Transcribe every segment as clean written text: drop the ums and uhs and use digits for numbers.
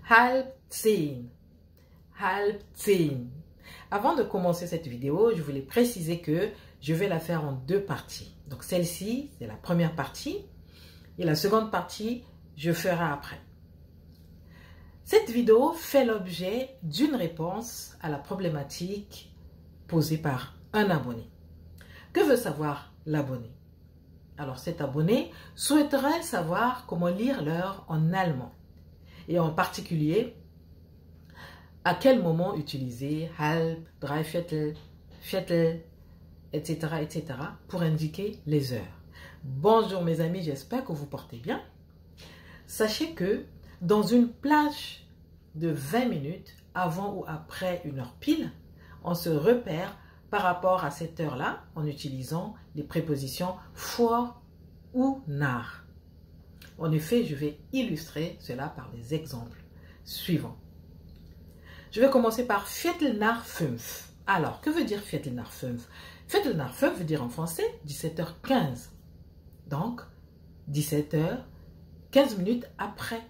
halb 10. Halb 10. Avant de commencer cette vidéo, je voulais préciser que je vais la faire en deux parties. Donc celle-ci, c'est la première partie. Et la seconde partie, je ferai après. Cette vidéo fait l'objet d'une réponse à la problématique posée par un abonné. Que veut savoir l'abonné? Alors cet abonné souhaiterait savoir comment lire l'heure en allemand. Et en particulier, à quel moment utiliser halb, dreiviertel, viertel, etc., etc. pour indiquer les heures. Bonjour mes amis, j'espère que vous portez bien. Sachez que dans une plage de 20 minutes, avant ou après une heure pile, on se repère par rapport à cette heure-là en utilisant les prépositions vor ou nach. En effet, je vais illustrer cela par des exemples suivants. Je vais commencer par Viertel nach 5. Alors, que veut dire Viertel nach 5? Viertel nach 5 veut dire en français 17h15. Donc, 17h, 15 minutes après.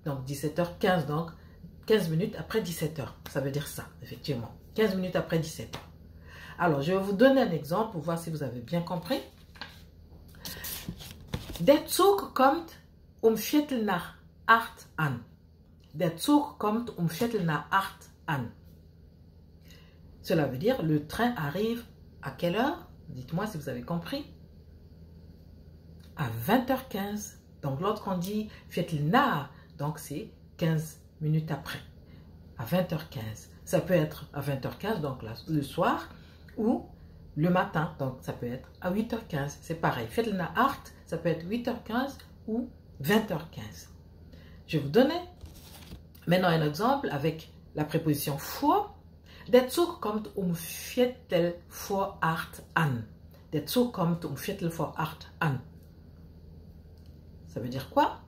Donc, 17h15, donc 15 minutes après 17h. Ça veut dire ça, effectivement. 15 minutes après 17h. Alors, je vais vous donner un exemple pour voir si vous avez bien compris. Der Zug kommt Viertel nach 8 an. Der Zug kommt Viertel nach 8 an. Cela veut dire le train arrive à quelle heure? Dites-moi si vous avez compris. À 20h15. Donc lorsqu'on dit Viertel nach, donc c'est 15 minutes après. À 20h15. Ça peut être à 20h15, donc le soir, ou le matin. Donc ça peut être à 8h15. C'est pareil. Viertel nach 8, ça peut être 8h15 ou 20h15. Je vais vous donner maintenant un exemple avec la préposition vor. Der Zug kommt Viertel vor 8 an. Der Zug kommt Viertel vor 8 an. Ça veut dire quoi?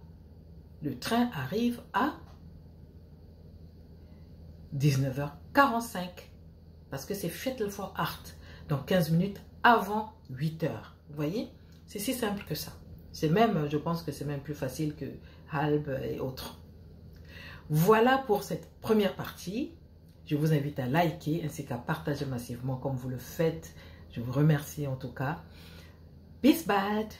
Le train arrive à 19h45. Parce que c'est Viertel vor 8. Donc 15 minutes avant 8h. Vous voyez? C'est si simple que ça. C'est même, je pense que c'est même plus facile que halb et autres. Voilà pour cette première partie. Je vous invite à liker ainsi qu'à partager massivement comme vous le faites. Je vous remercie en tout cas. Bis bald!